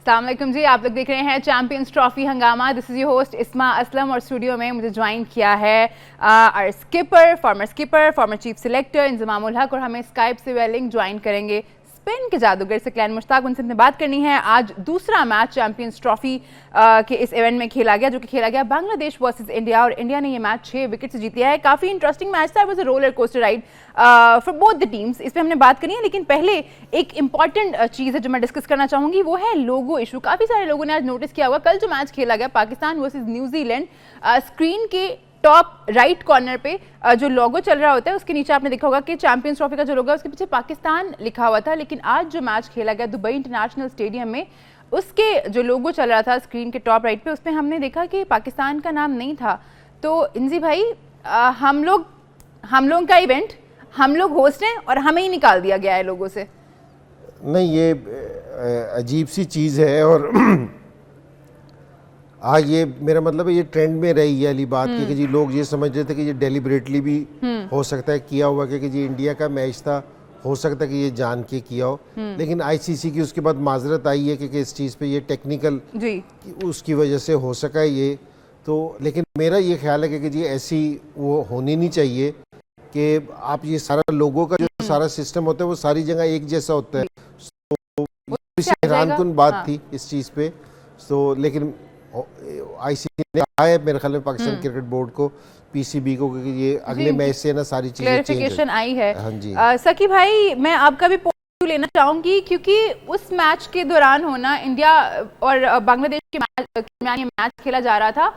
अस्सलाम वालेकुम जी, आप लोग देख रहे हैं चैंपियंस ट्रॉफी हंगामा। This is your host Isma Aslam और स्टूडियो में मुझे ज्वाइन किया है our skipper former chief selector Inzamam ul Haq, और हमें स्काइप से वे लिंक ज्वाइन करेंगे स्पेन के जादूगर सकलैन मुश्ताक। उनसे हमने बात करनी है। आज दूसरा मैच चैंपियंस ट्रॉफी के इस इवेंट में खेला गया, जो कि खेला गया बांग्लादेश वर्सेस इंडिया, और इंडिया ने ये मैच 6 विकेट से जीत लिया है। काफ़ी इंटरेस्टिंग मैच था, was a roller coaster ride for both the teams. इस पर हमने बात करनी है, लेकिन पहले एक इंपॉर्टेंट चीज़ है जो मैं डिस्कस करना चाहूँगी, वो है लोगो इशू। काफ़ी सारे लोगों ने आज नोटिस किया होगा, कल जो मैच खेला गया पाकिस्तान वर्सेज न्यूजीलैंड, स्क्रीन के टॉप राइट कॉर्नर पे जो लोगो चल रहा होता है उसके नीचे आपने देखा होगा कि चैंपियंस ट्रॉफी का जो लोगो है उसके पीछे पाकिस्तान लिखा हुआ था। लेकिन आज जो मैच खेला गया दुबई इंटरनेशनल स्टेडियम में, उसके जो लोगो चल रहा था स्क्रीन के टॉप राइट पे, उसमें हमने देखा कि पाकिस्तान का नाम नहीं था। तो इंजी भाई, हम लोग का इवेंट, हम लोग होस्ट हैं और हमें ही निकाल दिया गया है लोगों से। नहीं, ये अजीब सी चीज़ है। और हाँ, ये मेरा मतलब है ये ट्रेंड में रही है वाली बात कि जी लोग ये समझ रहे थे कि ये डेलिबरेटली भी हो सकता है किया हुआ, कि जी इंडिया का मैच था, हो सकता है कि ये जान के किया हो। लेकिन आईसीसी की उसके बाद माजरत आई है कि इस चीज़ पे ये टेक्निकल उसकी वजह से हो सका है ये तो। लेकिन मेरा ये ख्याल है कि जी ऐसी वो होनी नहीं चाहिए कि आप ये सारा लोगों का जो सारा सिस्टम होता है वो सारी जगह एक जैसा होता है। तो हैरानकुन बात थी इस चीज़ पे। तो लेकिन आईसीसी ने कहा है मेरे ख्याल में पाकिस्तान क्रिकेट बोर्ड को, पीसीबी को, कि ये अगले मैच से ना सारी चीजें क्लैरिफिकेशन आई है। हाँ जी सकी भाई, मैं आपका भी पॉइंट लेना चाहूंगी, क्योंकि उस मैच के दौरान होना इंडिया और बांग्लादेश के मैच खेला जा रहा था,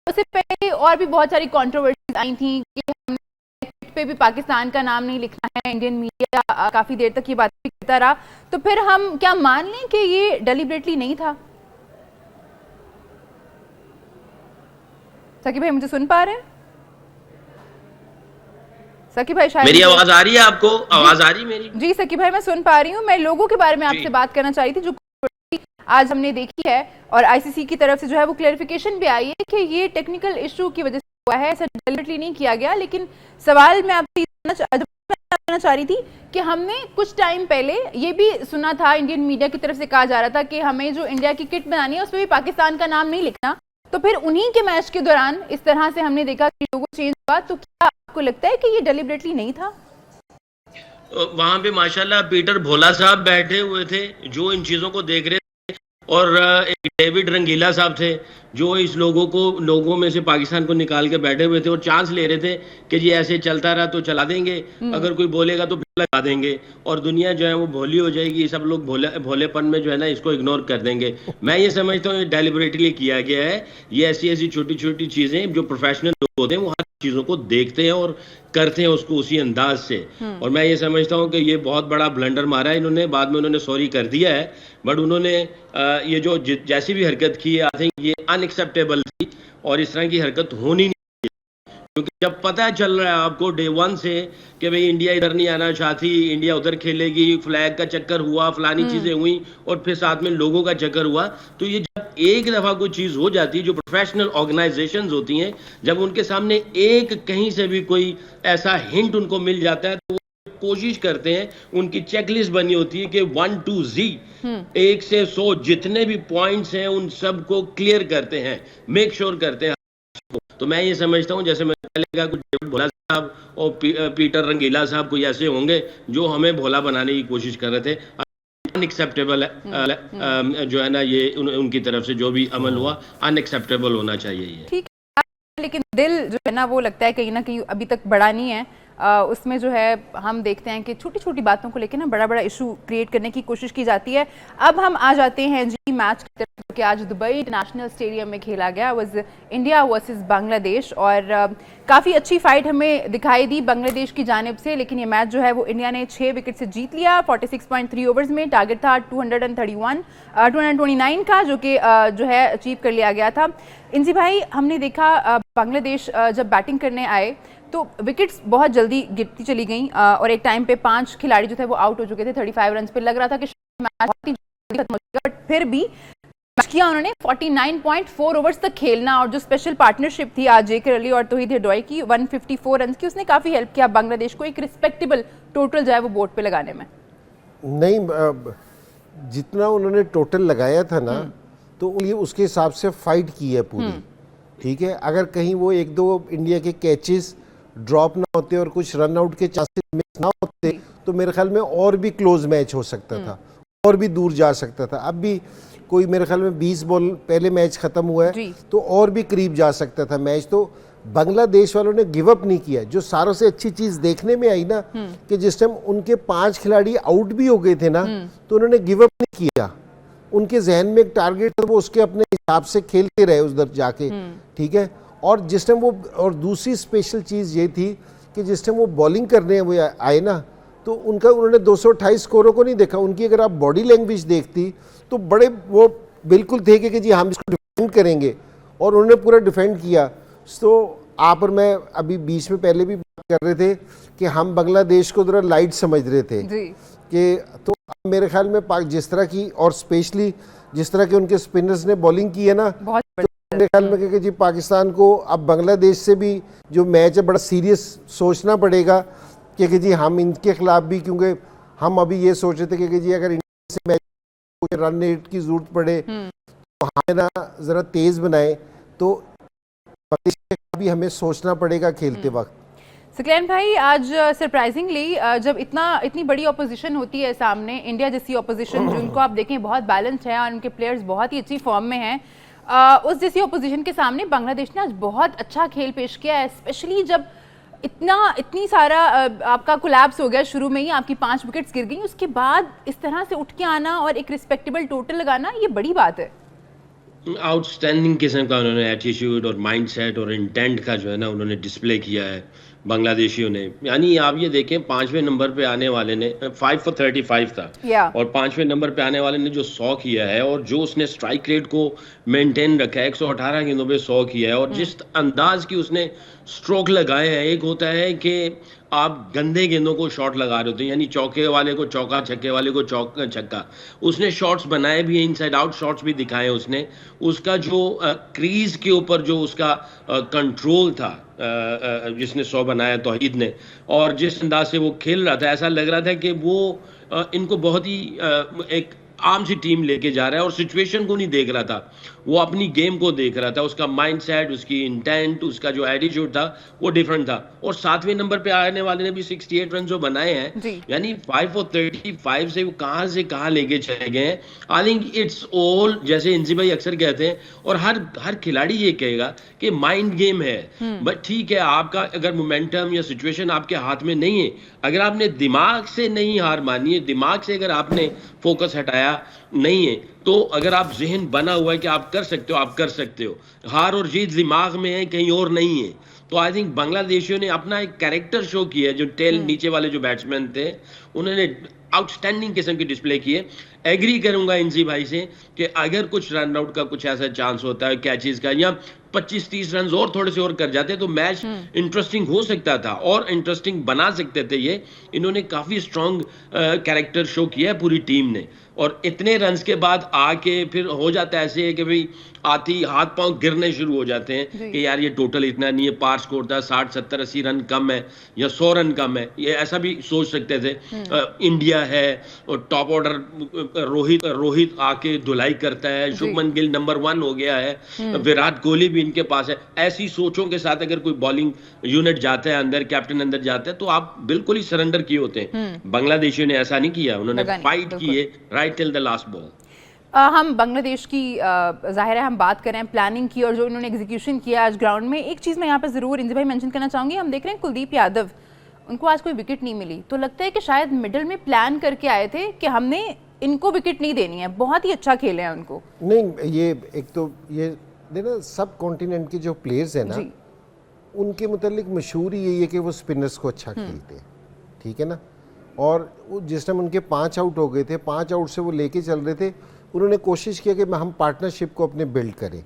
उससे पहले और भी बहुत सारी कंट्रोवर्सीज आई थी कि हमने पे भी पाकिस्तान का नाम नहीं लिखना है। इंडियन मीडिया काफी देर तक ये बात करता रहा। तो फिर हम क्या मान लें कि ये डेलिबरेटली नहीं था? सकी भाई, मुझे सुन पा रहे हैं? सकी भाई, शायद मेरी आवाज आ रही है आपको? आवाज आ रही है मेरी? जी सकी भाई, मैं सुन पा रही हूँ। मैं लोगों के बारे में आपसे बात करना चाह रही थी, जो आज हमने देखी है, और आईसीसी की तरफ से जो है वो क्लैरिफिकेशन भी आई है कि ये टेक्निकल इशू की वजह से हुआ है, ऐसा डेलिबरेटली नहीं किया गया। लेकिन सवाल मैं आपसे करना चाह रही थी कि हमने कुछ टाइम पहले ये भी सुना था, इंडियन मीडिया की तरफ से कहा जा रहा था कि हमें जो इंडिया की किट बनानी है उसमें भी पाकिस्तान का नाम नहीं लिखना। तो फिर उन्हीं के मैच के दौरान इस तरह से हमने देखा कि लोगो चेंज हुआ। तो क्या आपको लगता है कि ये डेलिबरेटली नहीं था? वहां पे माशाल्लाह पीटर भोला साहब बैठे हुए थे जो इन चीजों को देख रहे थे, और एक डेविड रंगीला साहब थे जो इस लोगों में से पाकिस्तान को निकाल के बैठे हुए थे और चांस ले रहे थे कि जी ऐसे चलता रहा तो चला देंगे, अगर कोई बोलेगा तो लगा देंगे, और दुनिया जो है वो भोली हो जाएगी, सब लोग भोलेपन में जो है ना इसको इग्नोर कर देंगे। मैं ये समझता हूँ डेलिबरेटली किया गया है। ये ऐसी छोटी छोटी चीजें जो प्रोफेशनल लोग होते हैं वो हर चीजों को देखते हैं और करते हैं उसको उसी अंदाज से। और मैं ये समझता हूँ कि ये बहुत बड़ा ब्लंडर मारा है इन्होंने। बाद में उन्होंने सॉरी कर दिया है, बट उन्होंने ये जो जैसी भी हरकत की है, आई थिंक ये अनएक्सेप्टेबल थी, और इस तरह की हरकत होनी नहीं, क्योंकि जब पता चल रहा है आपको डे वन से कि भाई इंडिया इधर नहीं आना चाहती, इंडिया उधर खेलेगी, फ्लैग का चक्कर हुआ, फलानी चीजें हुई, और फिर साथ में लोगों का चक्कर हुआ, तो ये जब एक दफा कोई चीज हो जाती है, जो प्रोफेशनल ऑर्गेनाइजेशंस होती हैं, जब उनके सामने एक कहीं से भी कोई ऐसा हिंट उनको मिल जाता है, तो वो कोशिश करते हैं, उनकी चेकलिस्ट बनी होती है कि 1 to Z 1 से 100 जितने भी पॉइंट्स हैं उन सबको क्लियर करते हैं, मेक श्योर करते हैं। तो मैं ये समझता हूँ जैसे मैंने पहले कहा, कुछ डेविड भोला साहब और पीटर रंगीला साहब कोई ऐसे होंगे जो हमें भोला बनाने की कोशिश कर रहे थे। अनएक्सेप्टेबल है जो है ना, ये उनकी तरफ से जो भी अमल हुआ अनएक्सेप्टेबल होना चाहिए ये। ठीक है, लेकिन दिल जो है ना वो लगता है कहीं ना कहीं अभी तक बड़ा नहीं है। उसमें जो है हम देखते हैं कि छोटी छोटी बातों को लेकर ना बड़ा बड़ा इशू क्रिएट करने की कोशिश की जाती है। अब हम आ जाते हैं जी मैच की तरफ, कि आज दुबई इंटरनेशनल स्टेडियम में खेला गया, वाज इंडिया वर्सेस बांग्लादेश, और काफ़ी अच्छी फाइट हमें दिखाई दी बांग्लादेश की जानिब से। लेकिन ये मैच जो है वो इंडिया ने 6 विकेट से जीत लिया 46.3 ओवर्स में। टारगेट था 229 का, जो कि जो है अचीव कर लिया गया था। इंजी भाई, हमने देखा बांग्लादेश जब बैटिंग करने आए तो विकेट्स बहुत जल्दी गिरती चली गई, और एक टाइम पे 5 खिलाड़ी जो थे वो आउट हो चुके थे 35 रन पे। लग रहा था कि मैच बहुत ही जल्दी खत्म हो जाएगा, बट फिर भी मैच किया उन्होंने 49.4 ओवर्स तक खेलना। और जो स्पेशल पार्टनरशिप थी आज जेकर अली और तौहीद हिरडोई की 154 रन की, उसने काफ़ी हेल्प किया बांग्लादेश को एक रिस्पेक्टेबल टोटल जो है वो बोर्ड पे लगाने में। नहीं, जितना उन्होंने टोटल लगाया था ना, तो ये उसके हिसाब से फाइट की है पूरी, ठीक है। अगर कहीं वो एक दो इंडिया के कैचेस ड्रॉप ना होते और कुछ रन आउट के चांसेस मिस ना होते, तो मेरे ख्याल में और भी क्लोज मैच हो सकता था, और भी दूर जा सकता था। अब भी कोई मेरे ख्याल में 20 बॉल पहले मैच खत्म हुआ है, तो और भी करीब जा सकता था मैच। तो बांग्लादेश वालों ने गिव अप नहीं किया। जो सारों से अच्छी चीज देखने में आई ना, कि जिस टाइम उनके 5 खिलाड़ी आउट भी हो गए थे ना, तो उन्होंने गिव अप नहीं किया। उनके जहन में एक टारगेट था, वो उसके अपने हिसाब से खेलते रहे उधर जाके, ठीक है। और जिस टाइम वो, और दूसरी स्पेशल चीज ये थी कि जिस टाइम वो बॉलिंग करने वो आए ना, तो उन्होंने 228 स्कोरों को नहीं देखा। उनकी अगर आप बॉडी लैंग्वेज देखती तो बड़े वो बिल्कुल थे कि जी हम इसको डिफेंड करेंगे, और उन्होंने पूरा डिफेंड किया। तो आप और मैं अभी बीच में पहले भी बात कर रहे थे कि हम बांग्लादेश को जरा लाइट समझ रहे थे कि, तो मेरे ख्याल में पाक जिस तरह की, और स्पेशली जिस तरह के उनके स्पिनर्स ने बॉलिंग की है ना, तो मेरे ख्याल में कि जी पाकिस्तान को अब बांग्लादेश से भी जो मैच है बड़ा सीरियस सोचना पड़ेगा कि जी हम इनके खिलाफ भी, क्योंकि हम अभी ये सोच रहे थे कि जी अगर इंडिया से मैच रन रेट की जरूरत पड़े तो हमें ना जरा तेज बनाए, तो भी हमें सोचना पड़ेगा खेलते वक्त। सकलैन भाई, आज सरप्राइजिंगली जब इतनी बड़ी ऑपोजिशन होती है सामने, इंडिया जैसी ऑपोजिशन जिनको आप देखें बहुत बैलेंस्ड है और उनके प्लेयर्स बहुत ही अच्छी फॉर्म में हैं, उस जैसी ऑपोजिशन के सामने बांग्लादेश ने आज बहुत अच्छा खेल पेश किया है। स्पेशली जब इतनी सारा आपका कोलैप्स हो गया, शुरू में ही आपकी 5 विकेट्स गिर गई, उसके बाद इस तरह से उठ के आना और एक रिस्पेक्टेबल टोटल लगाना, ये बड़ी बात है। आउटस्टैंडिंग किस्म का उन्होंने एटीट्यूड और माइंडसेट और इंटेंट का जो है ना उन्होंने डिस्प्ले किया है बांग्लादेशियों ने। यानी आप ये देखें 5वें नंबर पे आने वाले ने 5 for 35 था, और 5वें नंबर पे आने वाले ने जो 100 किया है, और जो उसने स्ट्राइक रेट को मेंटेन रखा है, 118 गेंदों पे 100 किया है, और जिस अंदाज की उसने स्ट्रोक लगाए हैं, एक होता है कि आप गंदे गेंदों को शॉट लगा रहे होते हैं, यानी चौके वाले को चौका, छक्के वाले को छक्का। उसने शॉट्स बनाए भी, इनसाइड आउट शॉट्स भी दिखाए उसने। उसका जो क्रीज के ऊपर जो उसका कंट्रोल था, जिसने 100 बनाया तौहीद ने, और जिस अंदाज से वो खेल रहा था, ऐसा लग रहा था कि वो इनको बहुत ही एक आम सी टीम लेके जा रहा है, और सिचुएशन को नहीं देख रहा था, वो अपनी गेम को देख रहा था। उसका माइंडसेट, उसकी इंटेंट, उसका जो एटीट्यूड था वो डिफरेंट था। और 7वें नंबर पे आने वाले ने भी 68 रन जो बनाए हैं, यानी 5 for 35 से वो कहां से कहां लेके चले गए हैं। आई थिंक इट्स ऑल, जैसे इंजी भाई अक्सर कहते हैं, और हर खिलाड़ी ये कहेगा कि माइंड गेम है। बट ठीक है, आपका अगर मोमेंटम या सिचुएशन आपके हाथ में नहीं है, अगर आपने दिमाग से नहीं हार मानी है, दिमाग से अगर आपने फोकस हटाया नहीं है, तो अगर आप जहन बना हुआ है कि आप कर सकते हो, आप कर सकते हो। हार और जीत दिमाग में है, कहीं और नहीं है। तो आई थिंक बांग्लादेशियों ने अपना एक कैरेक्टर शो किया है। जो टेल नीचे वाले जो बैट्समैन थे, उन्होंने आउटस्टैंडिंग किस्म की डिस्प्ले की है। एग्री करूंगा इंजी भाई से कि अगर कुछ रन आउट का कुछ ऐसा चांस होता है, कैचेस का, या 25-30 रन और थोड़े से और कर जाते तो मैच इंटरेस्टिंग हो सकता था, और इंटरेस्टिंग बना सकते थे। ये इन्होंने काफी स्ट्रॉन्ग कैरेक्टर शो किया है पूरी टीम ने। और इतने रन्स के बाद आके फिर हो जाता है ऐसे है कि भाई आती हाथ पांव गिरने शुरू हो जाते हैं कि यार ये टोटल इतना नहीं है, पार स्कोर था 60 70 80 रन कम है या 100 रन कम है, ये ऐसा भी सोच सकते थे। इंडिया है और टॉप ऑर्डर रोहित आके धुलाई करता है, शुभमन गिल नंबर 1 हो गया है, विराट कोहली भी इनके पास है। ऐसी सोचों के साथ अगर कोई बॉलिंग यूनिट जाता है अंदर, कैप्टन अंदर जाता है, तो आप बिल्कुल ही सरेंडर किए होते हैं। बांग्लादेशियों ने ऐसा नहीं किया, उन्होंने फाइट की है right till the last ball. हम बांग्लादेश की जाहिर है हम बात करें प्लानिंग की और जो इन्होंने एग्जीक्यूशन किया आज ग्राउंड में, एक चीज़ मैं यहाँ पे ज़रूर इंजी भाई मेंशन करना चाहूँगी। हम देख रहे हैं कुलदीप यादव, उनको आज कोई विकेट नहीं मिली, तो लगता है कि शायद मिडिल में प्लान करके आए थे कि हमने इनको विकेट नहीं देनी है। बहुत ही अच्छा खेले हैं उनको। नहीं, ये एक तो ये देखना सब कॉन्टिनेंट के जो प्लेयर्स हैं ना, उनके मुतालिक मशहूर यही है कि वो स्पिनर्स को अच्छा खेलते हैं, ठीक है ना। और जिस टाइम उनके 5 आउट हो गए थे, 5 आउट से वो लेके चल रहे थे, उन्होंने कोशिश किया कि हम पार्टनरशिप को अपने बिल्ड करें,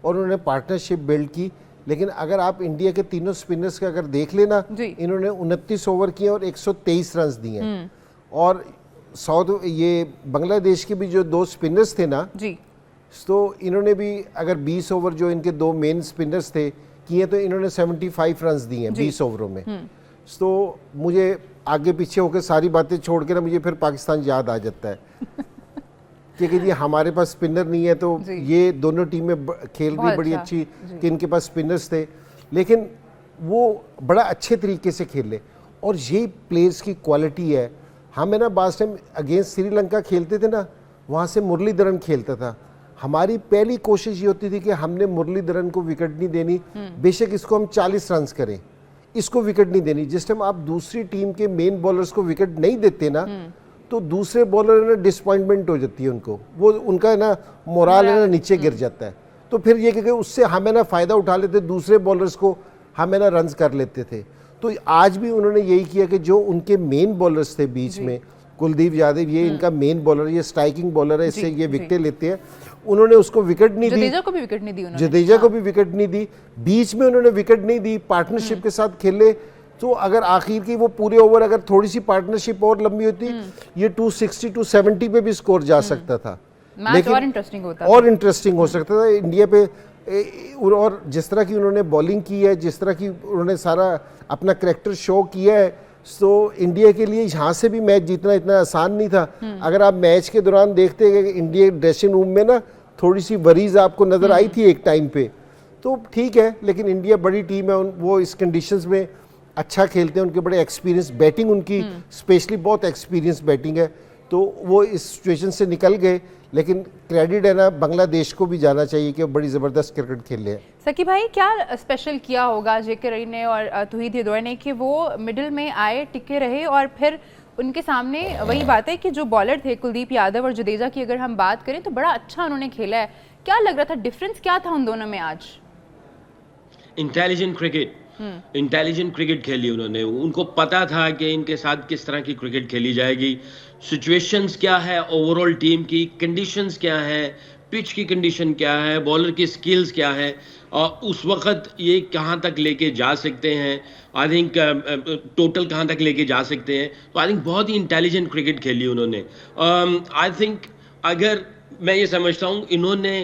और उन्होंने पार्टनरशिप बिल्ड की। लेकिन अगर आप इंडिया के तीनों स्पिनर्स का अगर देख लेना, इन्होंने 29 ओवर किए और 123 रन दिए हैं। और ये बांग्लादेश के भी जो 2 स्पिनर्स थे ना, तो इन्होंने भी अगर 20 ओवर जो इनके 2 मेन स्पिनर्स थे किए, तो इन्होंने 75 रन दिए हैं 20 ओवरों में। तो मुझे आगे पीछे होकर सारी बातें छोड़ के ना मुझे फिर पाकिस्तान याद आ जाता है। क्योंकि जी हमारे पास स्पिनर नहीं है, तो जी। ये दोनों टीमें खेल बहुत रही बड़ी अच्छा, अच्छी जी। कि इनके पास स्पिनर्स थे, लेकिन वो बड़ा अच्छे तरीके से खेले। और यही प्लेयर्स की क्वालिटी है। हम है ना बास टाइम अगेंस्ट श्रीलंका खेलते थे ना, वहाँ से मुरलीधरन खेलता था। हमारी पहली कोशिश ये होती थी कि हमने मुरलीधरन को विकेट नहीं देनी, बेशक इसको हम 40 रन करें, इसको विकेट नहीं देनी। जिस टाइम आप दूसरी टीम के मेन बॉलर्स को विकेट नहीं देते ना, तो दूसरे बॉलर है ना डिसअपॉइंटमेंट हो जाती है उनको, वो उनका है ना मोराल है ना नीचे गिर जाता है। तो फिर ये कि उससे हमें ना फ़ायदा उठा लेते, दूसरे बॉलर्स को हमें ना रन्स कर लेते थे। तो आज भी उन्होंने यही किया कि जो उनके मेन बॉलर्स थे बीच में, कुलदीप यादव ये इनका मेन बॉलर, ये स्ट्राइकिंग बॉलर है, इससे ये विकेटें लेते हैं, उन्होंने उसको विकेट नहीं दी। जडेजा को भी विकेट नहीं दी उन्होंने। जडेजा को भी विकेट नहीं दी, बीच में उन्होंने विकेट नहीं दी, पार्टनरशिप के साथ खेले। तो अगर आखिर की वो पूरे ओवर अगर थोड़ी सी पार्टनरशिप और लंबी होती, ये 260 270 पे भी स्कोर जा सकता था, मैच और इंटरेस्टिंग होता और इंटरेस्टिंग हो सकता था इंडिया पे। और जिस तरह की उन्होंने बॉलिंग की है, जिस तरह की उन्होंने सारा अपना करैक्टर शो किया है, तो इंडिया के लिए यहाँ से भी मैच जीतना इतना आसान नहीं था। अगर आप मैच के दौरान देखते कि इंडिया ड्रेसिंग रूम में ना थोड़ी सी वरीज आपको नज़र आई थी एक टाइम पे, तो ठीक है, लेकिन इंडिया बड़ी टीम है, वो इस कंडीशंस में अच्छा खेलते हैं, उनके बड़े एक्सपीरियंस बैटिंग, उनकी स्पेशली बहुत एक्सपीरियंस बैटिंग है, तो वो इस सिचुएशन से निकल गए। लेकिन क्रेडिट है ना बांग्लादेश को भी जाना चाहिए कि वो बड़ी ज़बरदस्त क्रिकेट खेले हैं। सकी भाई, क्या स्पेशल किया होगा जेके रई ने और तौहीद हिदोय ने कि वो मिडिल में आए, टिके रहे, और फिर उनके सामने वही बात है कि जो बॉलर थे कुलदीप यादव और जडेजा की अगर हम बात करें तो बड़ा अच्छा उन्होंने खेला है। क्या लग रहा था, डिफरेंस क्या था उन दोनों में आज? इंटेलिजेंट क्रिकेट, इंटेलिजेंट क्रिकेट खेली उन्होंने। उनको पता था कि इनके साथ किस तरह की क्रिकेट खेली जाएगी, सिचुएशंस क्या है, ओवरऑल टीम की कंडीशंस क्या है, पिच की कंडीशन क्या है, बॉलर की स्किल्स क्या है, और उस वक्त ये कहाँ तक लेके जा सकते हैं, आई थिंक टोटल कहाँ तक लेके जा सकते हैं। तो आई थिंक बहुत ही इंटेलिजेंट क्रिकेट खेली उन्होंने। आई थिंक अगर मैं ये समझता हूँ इन्होंने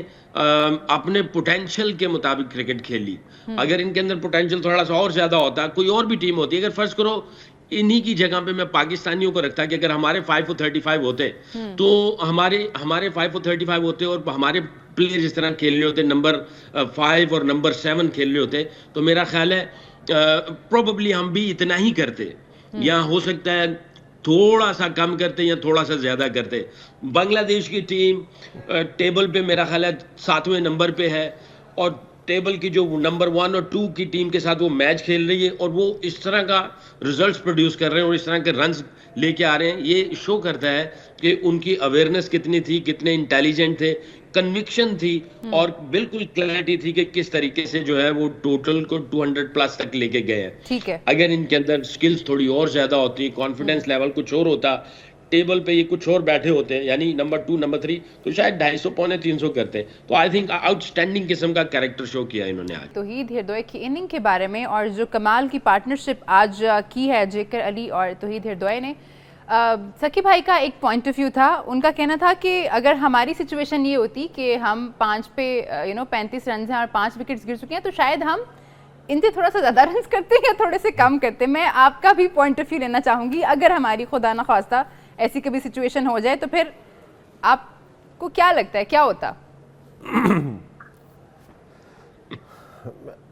अपने पोटेंशियल के मुताबिक क्रिकेट खेली। अगर इनके अंदर पोटेंशियल थोड़ा सा और ज्यादा होता, कोई और भी टीम होती, अगर फर्ज करो इन्हीं की जगह पे मैं पाकिस्तानियों को रखता कि अगर हमारे 5 for 35 होते तो हमारे 5 for 35 होते और हमारे प्लेयर जिस तरह खेल रहे होते, नंबर 5 और नंबर 7 खेल रहे होते, तो मेरा ख्याल है प्रोबेबली हम भी इतना ही करते, या हो सकता है थोड़ा सा कम करते या थोड़ा सा ज्यादा करते। बांग्लादेश की टीम टेबल पे मेरा ख्याल है 7वें नंबर पे है, और टेबल की जो नंबर 1 और 2 की टीम के साथ वो मैच खेल रही है, और वो इस तरह का रिजल्ट्स प्रोड्यूस कर रहे हैं और इस तरह के रन्स लेके आ रहे हैं। ये शो करता है कि उनकी अवेयरनेस कितनी थी, कितने इंटेलिजेंट थे, कन्विक्शन थी और बिल्कुल क्लैरिटी थी कि किस तरीके से जो है वो टोटल को 200 प्लस तक लेके गए हैं। ठीक है, अगर इनके अंदर स्किल्स थोड़ी और ज्यादा होती, कॉन्फिडेंस लेवल कुछ और होता, टेबल पे ये कुछ और बैठे होते हैं, यानी नंबर 2 नंबर 3, तो शायद 250 पौने 300 करते। तो आई थिंक आउटस्टैंडिंग किस्म का कैरेक्टर शो किया इन्होंने आज। तौहीद हिदोय की इनिंग के बारे में और जो कमाल की पार्टनरशिप आज की है जेकर अली और तौहीद हिदोय ने, सकी भाई का एक पॉइंट ऑफ व्यू था, उनका कहना था कि अगर हमारी सिचुएशन ये होती कि हम 5 पे 35 रन हैं और 5 विकेट्स गिर चुके हैं, तो शायद हम इनसे थोड़ा सा ज़्यादा रन करते या थोड़े से कम करते। मैं आपका भी पॉइंट ऑफ व्यू लेना चाहूँगी, अगर हमारी खुदा न खास्ता ऐसी कभी सिचुएशन हो जाए तो फिर आपको क्या लगता है क्या होता?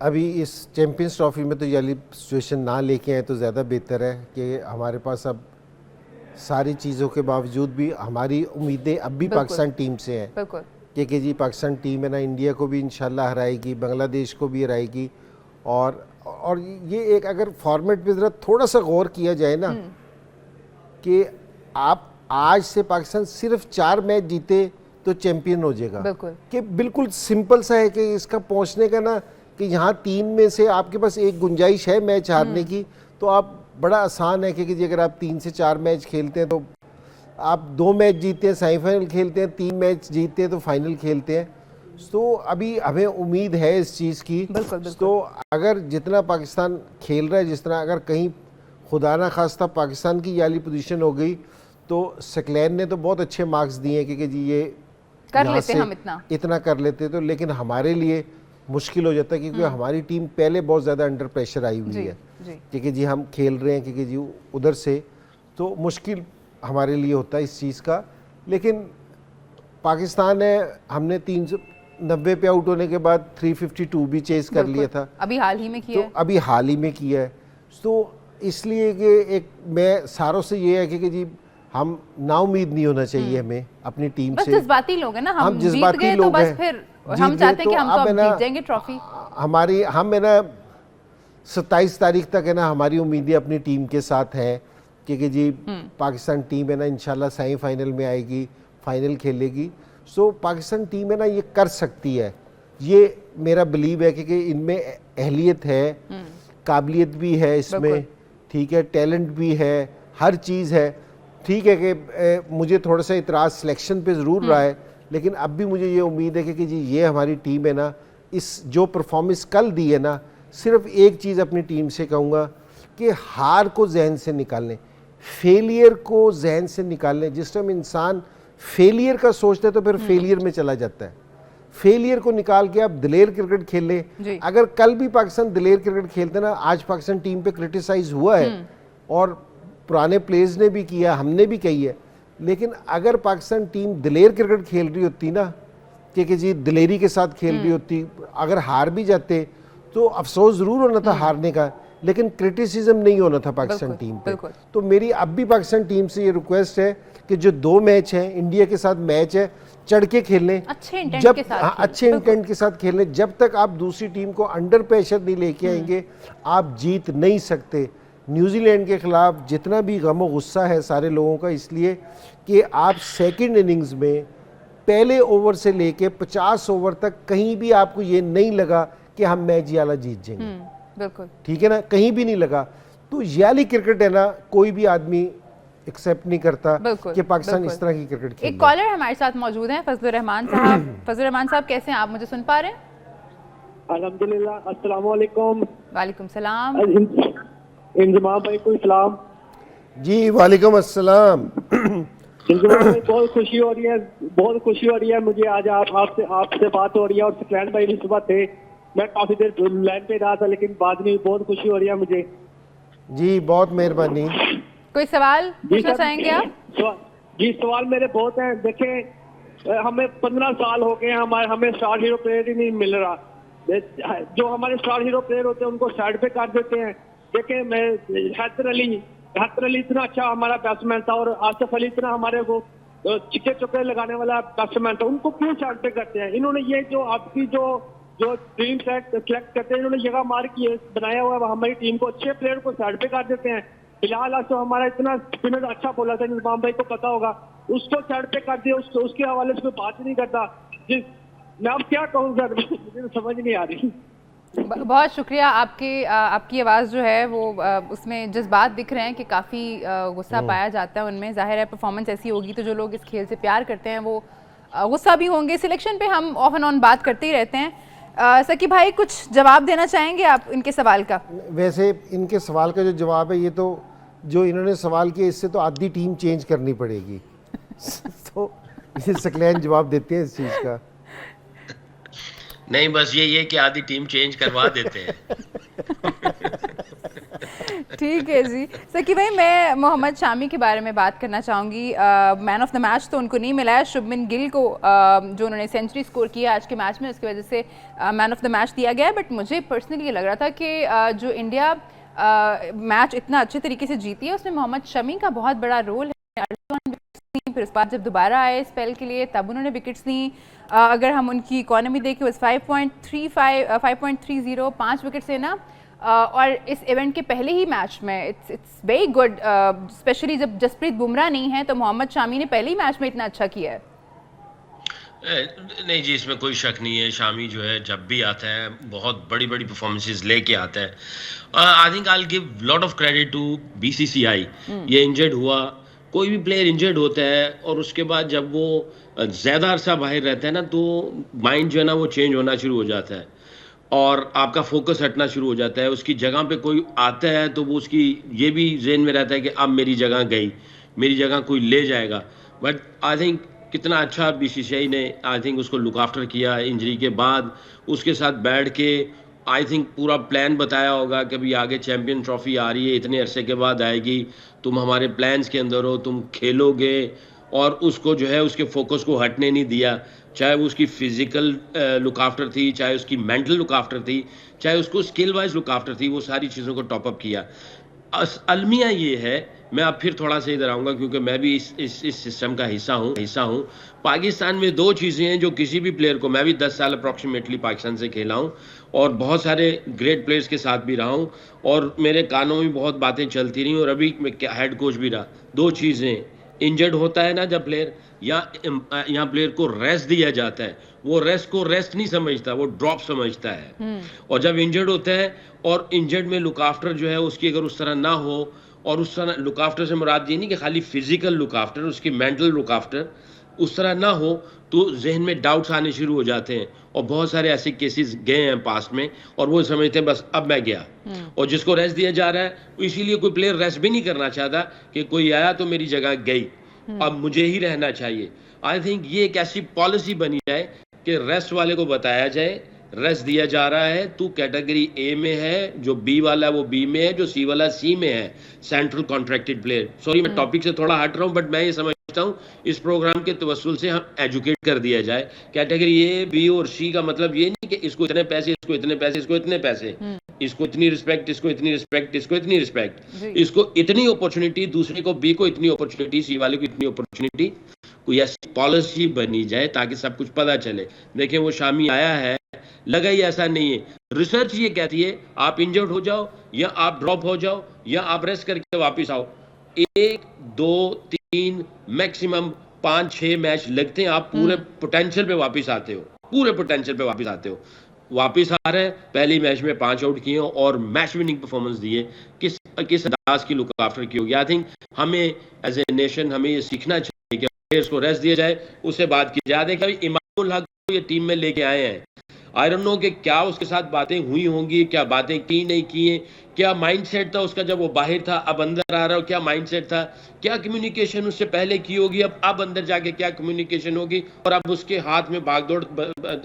अभी इस चैंपियंस ट्रॉफी में तो ये वाली सिचुएशन ना लेके आए तो ज़्यादा बेहतर है कि हमारे पास अब सारी चीज़ों के बावजूद भी हमारी उम्मीदें अब भी पाकिस्तान टीम से हैं। बिल्कुल, कि जी पाकिस्तान टीम है ना, इंडिया को भी इंशाल्लाह हराएगी, बांग्लादेश को भी हराएगी। और ये एक अगर फॉर्मेट पे ज़रा थोड़ा सा गौर किया जाए ना, कि आप आज से पाकिस्तान सिर्फ 4 मैच जीते तो चैंपियन हो जाएगा। बिल्कुल, कि बिल्कुल सिंपल सा है कि इसका पहुंचने का ना, कि यहाँ 3 में से आपके पास एक गुंजाइश है मैच हारने की, तो आप बड़ा आसान है कि अगर आप 3 से 4 मैच खेलते हैं तो आप 2 मैच जीतते हैं सेमीफाइनल खेलते हैं, 3 मैच जीतते हैं तो फाइनल खेलते हैं। तो अभी हमें उम्मीद है इस चीज़ की। बिल्कुल, बिल्कुल। तो अगर जितना पाकिस्तान खेल रहा है, जिस तरह अगर कहीं खुदा ना खास्ता पाकिस्तान की वाली पोजीशन हो गई, तो सकलैन ने तो बहुत अच्छे मार्क्स दिए हैं कि जी ये कर लेते हम इतना कर लेते, तो लेकिन हमारे लिए मुश्किल हो जाता है क्योंकि हमारी टीम पहले बहुत ज़्यादा अंडर प्रेशर आई हुई है क्योंकि जी हम खेल रहे हैं, क्योंकि जी उधर से, तो मुश्किल हमारे लिए होता है इस चीज़ का। लेकिन पाकिस्तान है, हमने 390 पे आउट होने के बाद 352 भी चेस कर लिया था, अभी हाल ही में किया तो अभी हाल ही में किया है। तो इसलिए कि एक मैं सारों से ये है कि जी हम नाउमीद नहीं होना चाहिए हमें अपनी टीम बस से। जज्बाती लोग हैं ना, हम जीत जज्बाती गए तो लोग बस हैं, फिर जीत हम गए चाहते हैं कि तो हम तो अब है अब ना, जीत जाएंगे ट्रॉफी। हम है ना 27 तारीख तक है ना हमारी उम्मीदें अपनी टीम के साथ हैं कि जी पाकिस्तान टीम है ना इंशाल्लाह सेमीफाइनल में आएगी, फाइनल खेलेगी। सो पाकिस्तान टीम है ना ये कर सकती है, ये मेरा बिलीव है कि इनमें अहलियत है, काबिलियत भी है इसमें, ठीक है, टैलेंट भी है, हर चीज़ है। ठीक है कि मुझे थोड़ा सा इतराज़ सिलेक्शन पे ज़रूर रहा है, लेकिन अब भी मुझे ये उम्मीद है कि जी ये हमारी टीम है ना, इस जो परफॉर्मेंस कल दी है ना, सिर्फ एक चीज़ अपनी टीम से कहूँगा कि हार को जहन से निकाल लें, फेलियर को जहन से निकाल लें। जिस टाइम इंसान फेलियर का सोचता है तो फिर फेलियर में चला जाता है। फेलियर को निकाल के आप दिलेर क्रिकेट खेल लें। अगर कल भी पाकिस्तान दिलेर क्रिकेट खेलते ना, आज पाकिस्तान टीम पे क्रिटिसाइज हुआ है और पुराने प्लेयर्स ने भी किया, हमने भी कही है, लेकिन अगर पाकिस्तान टीम दिलेर क्रिकेट खेल रही होती ना कि जी दिलेरी के साथ खेल रही होती, अगर हार भी जाते तो अफसोस ज़रूर होना था हारने का, लेकिन क्रिटिसिज्म नहीं होना था पाकिस्तान टीम पे। तो मेरी अब भी पाकिस्तान टीम से ये रिक्वेस्ट है कि जो 2 मैच हैं, इंडिया के साथ मैच है, चढ़ के खेलने, अच्छे इंटेंट जब के साथ अच्छे इंटेंट के साथ खेलने। जब तक आप दूसरी टीम को अंडर प्रेशर नहीं लेके आएंगे, आप जीत नहीं सकते। न्यूजीलैंड के खिलाफ जितना भी गम और गुस्सा है सारे लोगों का, इसलिए कि आप सेकंड इनिंग्स में पहले ओवर से लेके 50 ओवर तक कहीं भी आपको ये नहीं लगा कि हम मैच ये वाला जीत जाएंगे। बिल्कुल ठीक है ना, कहीं भी नहीं लगा। तो ये वाली क्रिकेट है ना, कोई भी आदमी एक्सेप्ट नहीं करता कि पाकिस्तान इस तरह की क्रिकेट खेले। एक कॉलर हमारे साथ मौजूद हैं, फजलुर रहमान साहब। फजलुर रहमान साहब कैसे हैं आप, मुझे सुन पा रहे हैं? अल्हम्दुलिल्लाह, अस्सलाम वालेकुम। वालेकुम सलाम। इंजमाम भाई को सलाम। जी वालेकुम अस्सलाम। इंजमाम भाई बहुत खुशी हो रही है, बहुत खुशी हो रही है मुझे आज आपसे बात हो रही है। और सकलैन भाई भी सुबह थे, मैं काफी देर लाइन पे रहा था, लेकिन बाद में बहुत खुशी हो रही है मुझे। जी बहुत मेहरबानी। कोई सवाल पूछना चाहेंगे आप? जी सवाल मेरे बहुत हैं। देखें, हमें 15 साल हो गए, हमें स्टार हीरो प्लेयर ही नहीं मिल रहा। जो हमारे स्टार हीरो प्लेयर होते हैं उनको साइड पे कर देते हैं। देखें, मैं हैदर अली इतना अच्छा हमारा बैट्समैन था, और आसिफ अली इतना हमारे वो चिक्के चौके लगाने वाला बैट्समैन था, उनको क्यों साइड पे करते हैं? इन्होंने ये जो आपकी जो टीम सेलेक्ट करते हैं, इन्होंने जगह मार की है, बनाया हुआ है हमारी टीम को, अच्छे प्लेयर को साइड पे कर देते हैं। फिलहाल आज तो हमारा इतना स्पिनर अच्छा बोला था, निजाम भाई को पता होगा, उसको साइड पे कर दिया, उसके हवाले से कोई बात ही नहीं करता। मैं अब क्या कहूँ सर, मुझे समझ नहीं आ रही। बहुत शुक्रिया। आपकी आवाज़ जो है वो उसमें जज्बात दिख रहे हैं कि काफ़ी गुस्सा पाया जाता है उनमें। जाहिर है परफॉर्मेंस ऐसी होगी तो जो लोग इस खेल से प्यार करते हैं वो गुस्सा भी होंगे। सिलेक्शन पे हम ऑफ एंड ऑन बात करते ही रहते हैं। सकी भाई कुछ जवाब देना चाहेंगे आप इनके सवाल का? वैसे इनके सवाल का जो जवाब है, ये तो जो इन्होंने सवाल किया इससे तो आधी टीम चेंज करनी पड़ेगी। तो ये सकलैन जवाब देते हैं इस चीज़ का। नहीं, बस ये कि आधी टीम चेंज करवा देते हैं। ठीक है जी। सकी भाई, मैं मोहम्मद शामी के बारे में बात करना चाहूँगी। मैन ऑफ द मैच तो उनको नहीं मिला है, शुभमन गिल को जो उन्होंने सेंचुरी स्कोर किया आज के मैच में, उसकी वजह से मैन ऑफ द मैच दिया गया है। बट मुझे पर्सनली ये लग रहा था कि जो इंडिया मैच इतना अच्छे तरीके से जीती है उसमें मोहम्मद शमी का बहुत बड़ा रोल है। फिर उस बाद जब दोबारा आए स्पेल के लिए तब उन्होंने विकेट्स दी। अगर हम उनकी इकॉनमी देखें, 5.30, 5 विकेट से ना, और इस इवेंट के पहले ही मैच में इट्स वेरी गुड, स्पेशली जब जसप्रीत बुमराह नहीं है तो मोहम्मद शामी ने पहले ही मैच में इतना अच्छा किया है। नहीं जी, इसमें कोई शक नहीं है। शामी जो है जब भी आता है बहुत बड़ी बड़ी परफॉर्मेंसेस लेके आता है। I think I will give lot of credit to BCCI. ये इंजर्ड हुआ, कोई भी प्लेयर इंजर्ड होता है और उसके बाद जब वो ज़्यादा अरसा बाहर रहता है ना, तो माइंड जो है ना वो चेंज होना शुरू हो जाता है और आपका फोकस हटना शुरू हो जाता है। उसकी जगह पे कोई आता है तो वो उसकी ये भी ज़हन में रहता है कि अब मेरी जगह गई, मेरी जगह कोई ले जाएगा। बट आई थिंक कितना अच्छा बीसीसीआई ने आई थिंक उसको लुक आफ्टर किया इंजरी के बाद। उसके साथ बैठ के आई थिंक पूरा प्लान बताया होगा कि अभी आगे चैम्पियन ट्रॉफी आ रही है, इतने अरसे के बाद आएगी, तुम हमारे प्लान्स के अंदर हो, तुम खेलोगे और उसको जो है उसके फोकस को हटने नहीं दिया, चाहे वो उसकी फिजिकल लुक आफ्टर थी, चाहे उसकी मेंटल लुक आफ्टर थी, चाहे उसको स्किल वाइज लुक आफ्टर थी, वो सारी चीज़ों को टॉप अप किया। अलमिया ये है, मैं अब फिर थोड़ा सा इधर आऊँगा क्योंकि मैं भी इस सिस्टम का हिस्सा हूँ। पाकिस्तान में 2 चीज़ें हैं जो किसी भी प्लेयर को, मैं भी 10 साल अप्रॉक्सीमेटली पाकिस्तान से खेला हूँ और बहुत सारे ग्रेट प्लेयर्स के साथ भी रहा हूँ और मेरे कानों में बहुत बातें चलती रही और अभी मैं हेड कोच भी रहा। 2 चीज़ें, इंजर्ड होता है ना जब प्लेयर, या यहाँ प्लेयर को रेस्ट दिया जाता है, वो रेस्ट को रेस्ट नहीं समझता, वो ड्रॉप समझता है। और जब इंजर्ड होता है और इंजर्ड में लुक आफ्टर जो है उसकी अगर उस तरह ना हो, और उस तरह लुक आफ्टर से मुराद ये नहीं कि खाली फिजिकल लुक आफ्टर, उसकी मेंटल लुक आफ्टर उस तरह ना हो तो जहन में डाउट्स आने शुरू हो जाते हैं। और बहुत सारे ऐसे केसेस गए हैं पास्ट में और वो समझते हैं बस अब मैं गया। और जिसको रेस्ट दिया जा रहा है, इसीलिए कोई प्लेयर रेस्ट भी नहीं करना चाहता कि कोई आया तो मेरी जगह गई, अब मुझे ही रहना चाहिए। आई थिंक ये एक ऐसी पॉलिसी बनी जाए कि रेस्ट वाले को बताया जाए रेस्ट दिया जा रहा है, तू कैटेगरी ए में है, जो बी वाला है वो बी में है, जो सी वाला सी में है, सेंट्रल कॉन्ट्रैक्टेड प्लेयर। सॉरी मैं टॉपिक से थोड़ा हट रहा हूँ, बट मैं ये समझता हूँ इस प्रोग्राम के तवस्सुल से हम एजुकेट कर दिया जाए। कैटेगरी ए, बी और सी का मतलब ये नहीं कि इसको इतने पैसे, इसको इतने पैसे, इसको इतने पैसे, इसको इतनी रिस्पेक्ट, इसको इतनी रिस्पेक्ट, इसको इतनी रिस्पेक्ट, इसको इतनी अपॉर्चुनिटी, दूसरे को बी को इतनी अपॉर्चुनिटी, सी वाले को इतनी अपॉर्चुनिटी। कोई ऐसी पॉलिसी बनी जाए ताकि सब कुछ पता चले। देखें वो शामी आया है, लगा ही ऐसा नहीं है। रिसर्च ये कहती है आप इंजर्ड हो जाओ या आप ड्रॉप हो जाओ या आप रेस्ट करके वापस आओ, 1, 2, 3 मैक्सिमम 5-6 मैच लगते हैं, आप पूरे पोटेंशियल पे वापस आते हो, पूरे पोटेंशियल पे वापस आते हो। वापस आ रहे हैं, पहली मैच में 5 आउट किए और मैच विनिंग परफॉर्मेंस दिए, किस अंदाज की लुक आफ्टर की होगी। आई थिंक हमें एज ए नेशन हमें ये सीखना चाहिए कि प्लेयर्स को रेस्ट दिया जाए, उससे बात की जाए। देखिए इमामुल हक को ये टीम में लेके आए हैं, आई डोंट नो कि क्या उसके साथ बातें हुई होंगी, क्या बातें की नहीं की हैं, क्या माइंडसेट था उसका जब वो बाहर था, अब अंदर आ रहा हो क्या माइंडसेट था, क्या कम्युनिकेशन उससे पहले की होगी, अब अंदर जाके क्या कम्युनिकेशन होगी, और अब उसके हाथ में भागदौड़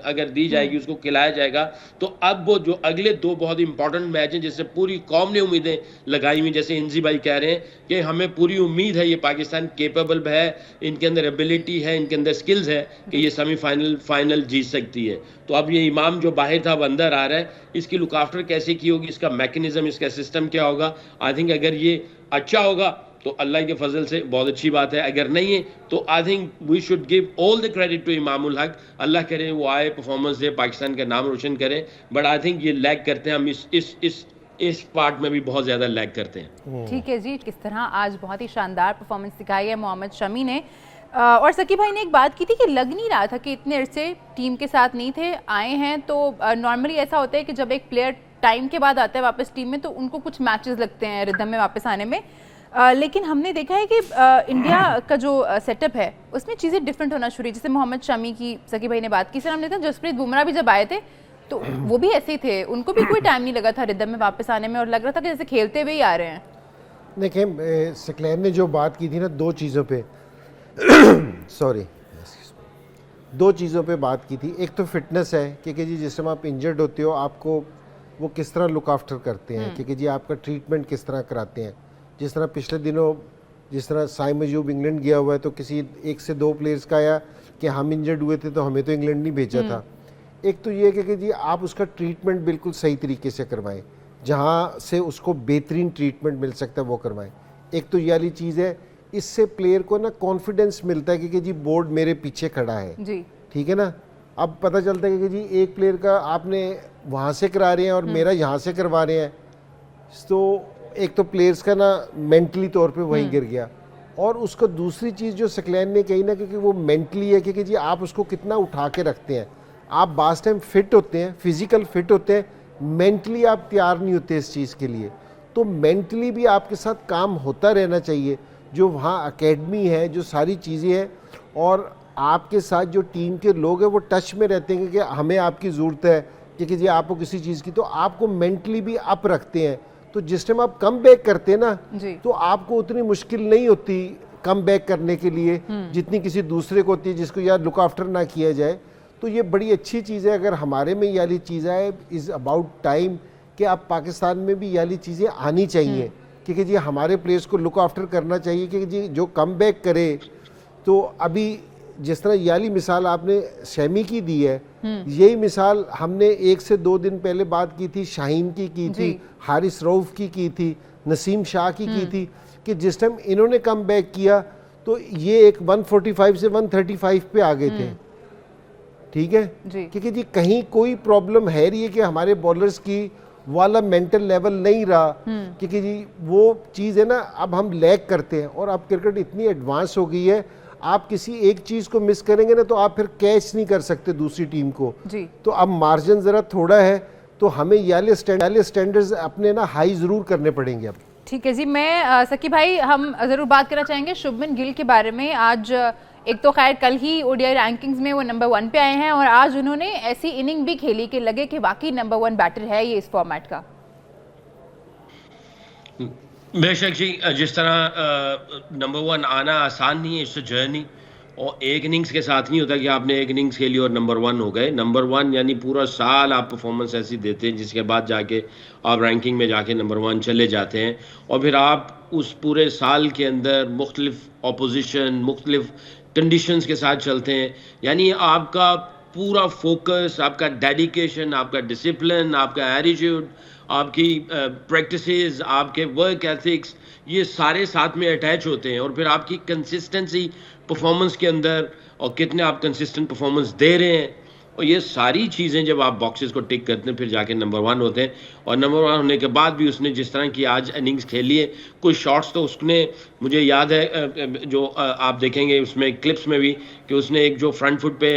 अगर दी जाएगी, उसको खिलाया जाएगा, तो अब वो जो अगले 2 बहुत इंपॉर्टेंट मैच हैं जिससे पूरी कौम ने उम्मीदें लगाई हुई, जैसे हिंजी भाई कह रहे हैं कि हमें पूरी उम्मीद है ये पाकिस्तान केपेबल है, इनके अंदर एबिलिटी है, इनके अंदर स्किल्स है कि ये सेमीफाइनल फाइनल जीत सकती है। तो अब ये इमाम जो बाहर था अब अंदर आ रहा है, इसकी लुक आफ्टर कैसे की होगी, इसका मैकेनिज्म, इसका सिस्टम क्या होगा। आई थिंक अगर ये अच्छा होगा तो अल्लाह के फजल से बहुत अच्छी बात है, अगर नहीं है तो I think we should give all the credit to Imamul Haq. Allah करे वो आए, परफॉर्मेंस दे, पाकिस्तान का नाम रोशन करे, बट आई थिंक ये लैग करते हैं, हम इस पार्ट में भी बहुत ज़्यादा लैग करते हैं। ठीक है जी, किस तरह आज बहुत ही शानदार परफॉर्मेंस दिखाई है मोहम्मद शमी ने। और सकी भाई ने एक बात की थी कि लग नहीं रहा था कि इतने अरसे टीम के साथ नहीं थे, आए हैं तो नॉर्मली ऐसा होता है कि जब एक प्लेयर टाइम के बाद आता है वापस टीम में तो उनको कुछ मैचेस लगते हैं रिदम में वापस आने में, लेकिन हमने देखा है कि इंडिया का जो सेटअप है उसमें चीज़ें डिफरेंट होना शुरू हुई। जैसे मोहम्मद शमी की सकी भाई ने बात की, सर हमने देखा जसप्रीत बुमराह भी जब आए थे तो वो भी ऐसे ही थे, उनको भी कोई टाइम नहीं लगा था रिदम में वापस आने में और लग रहा था कि जैसे खेलते हुए ही आ रहे हैं। देखिए सकलैन ने जो बात की थी ना 2 चीज़ों पे सॉरी 2 चीज़ों पे बात की थी। एक तो फिटनेस है कि जी जिस समय आप इंजर्ड होते हो आपको वो किस तरह लुक आफ्टर करते हैं, कि जी आपका ट्रीटमेंट किस तरह कराते हैं। जिस तरह पिछले दिनों जिस तरह साइम अयूब इंग्लैंड गया हुआ है तो किसी 1 से 2 प्लेयर्स का आया कि हम इंजर्ड हुए थे तो हमें तो इंग्लैंड नहीं भेजा था। एक तो ये कि जी आप उसका ट्रीटमेंट बिल्कुल सही तरीके से करवाएं, जहाँ से उसको बेहतरीन ट्रीटमेंट मिल सकता है वो करवाएं। एक तो ये वाली चीज़ है, इससे प्लेयर को ना कॉन्फिडेंस मिलता है कि जी बोर्ड मेरे पीछे खड़ा है जी, ठीक है ना। अब पता चलता है कि जी एक प्लेयर का आपने वहाँ से करा रहे हैं और मेरा यहाँ से करवा रहे हैं, तो एक तो प्लेयर्स का ना मेंटली तौर पे वहीं गिर गया। और उसका दूसरी चीज़ जो सकलैन ने कही ना कि वो मेंटली है कि जी आप उसको कितना उठा के रखते हैं। आप बास टाइम फिट होते हैं, फिजिकल फिट होते हैं, मेंटली आप तैयार नहीं होते इस चीज़ के लिए, तो मेंटली भी आपके साथ काम होता रहना चाहिए। जो वहाँ एकेडमी है, जो सारी चीज़ें हैं और आपके साथ जो टीम के लोग हैं वो टच में रहते हैं कि हमें आपकी ज़रूरत है कि जी आपको किसी चीज़ की, तो आपको मेंटली भी अप रखते हैं। तो जिस टाइम आप कम बैक करते हैं ना तो आपको उतनी मुश्किल नहीं होती कम बैक करने के लिए जितनी किसी दूसरे को होती है जिसको यार लुक आफ्टर ना किया जाए। तो ये बड़ी अच्छी चीज़ है। अगर हमारे में ये वाली चीज़ है, इज़ अबाउट टाइम कि अब पाकिस्तान में भी ये वाली चीज़ें आनी चाहिए कि जी हमारे प्लेयर्स को लुक आफ्टर करना चाहिए कि जी जो कम बैक करे तो अभी जिस तरह ये वाली मिसाल आपने शमी की दी है, यही मिसाल हमने 1 से 2 दिन पहले बात की थी, शाहीन की थी, हारिस रऊफ की थी, नसीम शाह की थी, कि जिस टाइम इन्होंने कम बैक किया तो ये एक 145 से 135 पे आ गए थे। ठीक है, क्योंकि जी कहीं कोई प्रॉब्लम है रही है कि हमारे बॉलर्स की वाला मेंटल लेवल नहीं रहा, क्योंकि जी वो चीज़ है ना, अब हम लैग करते हैं और अब क्रिकेट इतनी एडवांस हो गई है, आप किसी एक चीज़ को मिस करेंगे ना तो आप फिर कैच नहीं कर सकते दूसरी टीम को जी। तो अब मार्जिन ज़रा थोड़ा है, तो हमें याले स्टैंडर्ड्स अपने ना हाई ज़रूर करने पड़ेंगे अब। ठीक है जी, मैं सकी भाई हम ज़रूर बात करना चाहेंगे शुभमन गिल के बारे में। आज एक तो खैर कल ही ओडीआई रैंकिंग्स में वो नंबर 1 पे आए हैं और आज उन्होंने ऐसी इनिंग भी खेली कि लगे कि वाकई नंबर 1 बैटर है ये इस फॉर्मेट का। बेशक जी, जिस तरह नंबर 1 आना आसान नहीं है, इट्स अ जर्नी, और एक इनिंग्स के साथ नहीं होता कि आपने एक इनिंग्स खेली और नंबर 1 हो गए। नंबर 1 यानी पूरा साल आप परफॉर्मेंस ऐसी देते हैं जिसके बाद जाके आप रैंकिंग में जाके नंबर 1 चले जाते हैं, और फिर आप उस पूरे साल के अंदर मुख्तलिफ ऑपोजिशन, मुख्तलिफ कंडीशंस के साथ चलते हैं। यानी आपका पूरा फोकस, आपका डेडिकेशन, आपका डिसिप्लिन, आपका एटीट्यूड, आपकी प्रैक्टिसेस, आपके वर्क एथिक्स, ये सारे साथ में अटैच होते हैं, और फिर आपकी कंसिस्टेंसी परफॉर्मेंस के अंदर और कितने आप कंसिस्टेंट परफॉर्मेंस दे रहे हैं, और ये सारी चीज़ें जब आप बॉक्सेस को टिक करते हैं फिर जाके नंबर 1 होते हैं। और नंबर 1 होने के बाद भी उसने जिस तरह की आज इनिंग्स खेली है, कुछ शॉट्स तो उसने, मुझे याद है जो आप देखेंगे उसमें क्लिप्स में भी, कि उसने एक जो फ्रंट फुट पे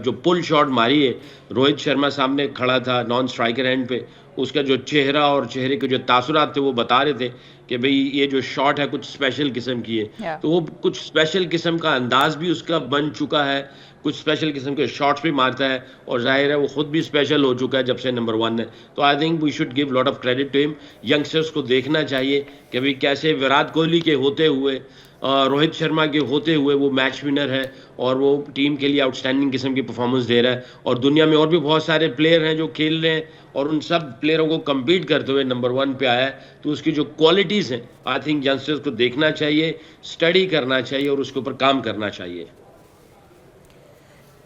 जो पुल शॉट मारी है, रोहित शर्मा सामने खड़ा था नॉन स्ट्राइकर एंड पे, उसका जो चेहरा और चेहरे के जो तासुरात थे वो बता रहे थे कि भाई ये जो शॉट है कुछ स्पेशल किस्म की है। तो वो कुछ स्पेशल किस्म का अंदाज भी उसका बन चुका है, कुछ स्पेशल किस्म के शॉट्स भी मारता है, और जाहिर है वो खुद भी स्पेशल हो चुका है जब से नंबर 1 है। तो I think we should give lot of credit to him. Youngsters को देखना चाहिए कि भाई कैसे विराट कोहली के होते हुए, रोहित शर्मा के होते हुए वो मैच विनर है और वो टीम के लिए आउटस्टैंडिंग किस्म की परफॉर्मेंस दे रहा है, और दुनिया में और भी बहुत सारे प्लेयर हैं जो खेल रहे हैं और उन सब प्लेयरों को कम्पीट करते हुए नंबर 1 पे आया है। तो उसकी जो क्वालिटीज़ हैं, आई थिंक यंगस्टर्स को देखना चाहिए, स्टडी करना चाहिए और उसके ऊपर काम करना चाहिए।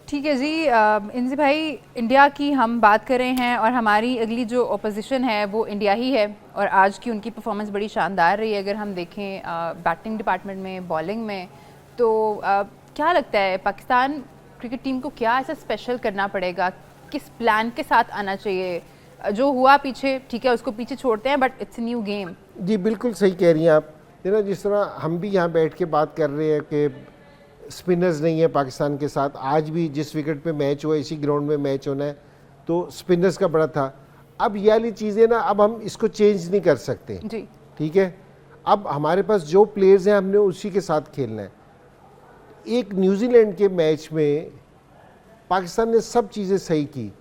ठीक है जी, इंजी भाई, इंडिया की हम बात कर रहे हैं और हमारी अगली जो ओपोजिशन है वो इंडिया ही है, और आज की उनकी परफॉर्मेंस बड़ी शानदार रही है। अगर हम देखें बैटिंग डिपार्टमेंट में, बॉलिंग में, तो क्या लगता है पाकिस्तान क्रिकेट टीम को क्या ऐसा स्पेशल करना पड़ेगा, किस प्लान के साथ आना चाहिए? जो हुआ पीछे ठीक है उसको पीछे छोड़ते हैं, बट इट्स न्यू गेम। जी बिल्कुल सही कह रही हैं आप। ना जिस तरह हम भी यहाँ बैठ के बात कर रहे हैं कि स्पिनर्स नहीं है पाकिस्तान के साथ, आज भी जिस विकेट पे मैच हुआ इसी ग्राउंड में मैच होना है, तो स्पिनर्स का बड़ा था। अब ये वाली चीज़ें ना अब हम इसको चेंज नहीं कर सकते जी। ठीक है, अब हमारे पास जो प्लेयर्स हैं हमने उसी के साथ खेलना है। एक न्यूजीलैंड के मैच में पाकिस्तान ने सब चीज़ें सही की।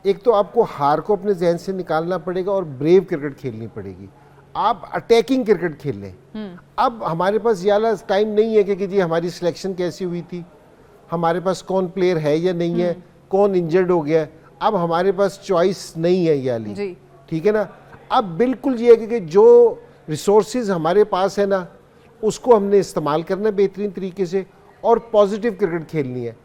एक तो आपको हार को अपने जहन से निकालना पड़ेगा और ब्रेव क्रिकेट खेलनी पड़ेगी, आप अटैकिंग क्रिकेट खेल लें। अब हमारे पास याला टाइम नहीं है कि जी हमारी सिलेक्शन कैसी हुई थी, हमारे पास कौन प्लेयर है या नहीं है, कौन इंजर्ड हो गया, अब हमारे पास चॉइस नहीं है याली। ठीक है ना, अब बिल्कुल ये है कि जो रिसोर्सेज हमारे पास है ना उसको हमने इस्तेमाल करना है बेहतरीन तरीके से और पॉजिटिव क्रिकेट खेलनी है।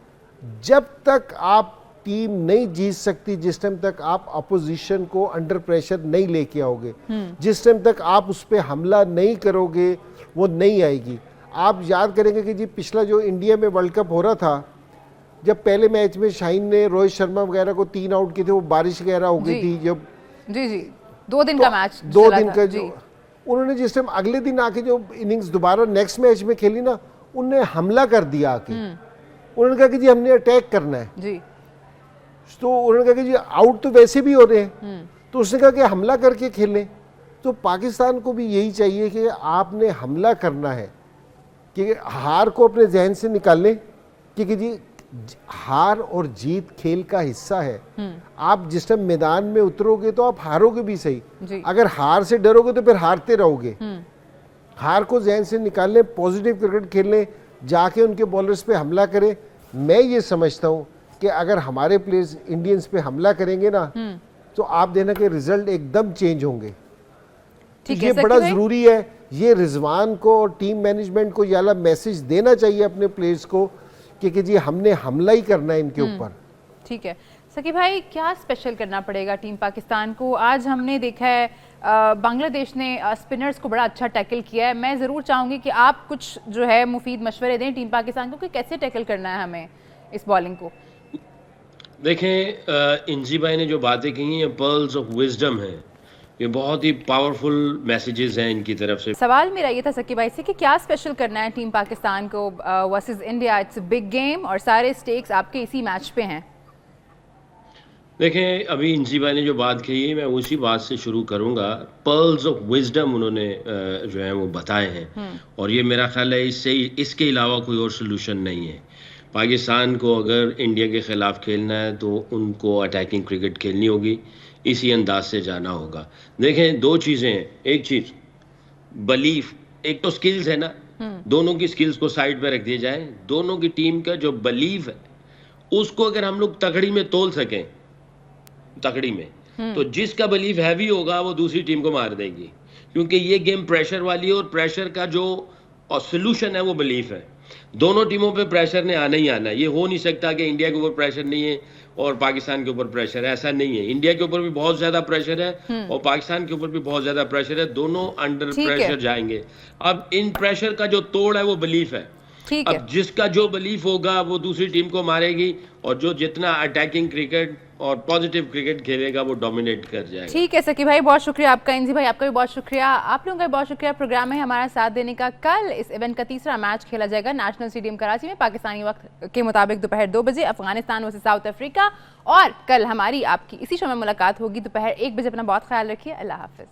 जब तक आप टीम नहीं जीत सकती जिस टाइम तक आप अपोजिशन को अंडर प्रेशर नहीं लेके आओगे, जिस टाइम तक आप उस पर हमला नहीं करोगे वो नहीं आएगी। आप याद करेंगे कि जी पिछला जो इंडिया में वर्ल्ड कप हो रहा था, जब पहले मैच में शाहीन ने रोहित शर्मा वगैरह को 3 आउट किए थे, वो बारिश वगैरह हो गई थी जब जी 2 दिन का मैच, 2 दिन का जो उन्होंने जिस टाइम अगले दिन आके जो इनिंग्स दोबारा नेक्स्ट मैच में खेली ना, उनने हमला कर दिया आके। उन्होंने कहा कि जी हमने अटैक करना है जी। तो उन्होंने कहा कि जी आउट तो वैसे भी हो रहे हैं, तो उसने कहा कि हमला करके खेलें। तो पाकिस्तान को भी यही चाहिए कि आपने हमला करना है, कि हार को अपने जहन से निकाल लें, क्योंकि जी हार और जीत खेल का हिस्सा है। आप जिस टाइम मैदान में उतरोगे तो आप हारोगे भी सही, अगर हार से डरोगे तो फिर हारते रहोगे। हार को जहन से निकाल लें, पॉजिटिव क्रिकेट खेल लें, जाके उनके बॉलर्स पे हमला करें। मैं ये समझता हूँ कि अगर हमारे प्लेयर्स इंडियंस पे हमला करेंगे ना तो आप देना के रिजल्ट एकदम चेंज होंगे। ये बड़ा जरूरी है ये रिजवान को और टीम मैनेजमेंट को ये वाला मैसेज देना चाहिए अपने प्लेयर्स को कि जी हमने हमला ही करना है इनके ऊपर। ठीक है सकी भाई, क्या स्पेशल करना पड़ेगा टीम पाकिस्तान को? आज हमने देखा है बांग्लादेश ने स्पिनर्स को बड़ा अच्छा टैकल किया है। मैं ज़रूर चाहूँगी कि आप कुछ जो है मुफीद मशवरे दें टीम पाकिस्तान को कि कैसे टैकल करना है हमें इस बॉलिंग को। देखें, इंजी भाई ने जो बातें की हैं ये पर्ल्स ऑफ विजडम है, ये बहुत ही पावरफुल मैसेजेस हैं इनकी तरफ से। सवाल मेरा ये था सकी भाई से कि क्या स्पेशल करना है टीम पाकिस्तान को versus India? It's big game और सारे स्टेक्स आपके इसी मैच पे हैं। देखें, अभी इंजी भाई ने जो बात कही है मैं उसी बात से शुरू करूंगा। पर्ल्स ऑफ विजडम उन्होंने जो है वो बताए हैं और ये मेरा ख्याल है इसके अलावा कोई और सोल्यूशन नहीं है। पाकिस्तान को अगर इंडिया के ख़िलाफ़ खेलना है तो उनको अटैकिंग क्रिकेट खेलनी होगी, इसी अंदाज से जाना होगा। देखें, दो चीज़ें हैं। एक चीज़ बिलीफ, एक तो स्किल्स है ना, दोनों की स्किल्स को साइड पे रख दिया जाए। दोनों की टीम का जो बिलीफ है उसको अगर हम लोग तकड़ी में तोल सकें, तकड़ी में, तो जिसका बिलीफ हैवी होगा वो दूसरी टीम को मार देगी, क्योंकि ये गेम प्रेशर वाली है और प्रेशर का जो सोल्यूशन है वो बिलीफ है। दोनों टीमों पे प्रेशर ने आना ही आना है। ये हो नहीं सकता कि इंडिया के ऊपर प्रेशर नहीं है और पाकिस्तान के ऊपर प्रेशर है, ऐसा नहीं है। इंडिया के ऊपर भी बहुत ज्यादा प्रेशर है और पाकिस्तान के ऊपर भी बहुत ज्यादा प्रेशर है, दोनों अंडर प्रेशर जाएंगे। अब इन प्रेशर का जो तोड़ है वो बिलीफ है। अब जिसका जो बिलीफ होगा वो दूसरी टीम को मारेगी और जो जितना अटैकिंग क्रिकेट और पॉजिटिव क्रिकेट खेलेगा वो डोमिनेट कर जाएगा। ठीक है सकी भाई, बहुत शुक्रिया आपका। इंजी भाई आपका भी बहुत शुक्रिया। आप लोगों का भी बहुत शुक्रिया प्रोग्राम में हमारा साथ देने का। कल इस इवेंट का तीसरा मैच खेला जाएगा नेशनल स्टेडियम कराची में पाकिस्तानी वक्त के मुताबिक दोपहर 2 बजे अफगानिस्तान वर्सेस साउथ अफ्रीका। और कल हमारी आपकी इसी शो में मुलाकात होगी दोपहर 1 बजे। अपना बहुत ख्याल रखिए। अल्लाह हाफिज।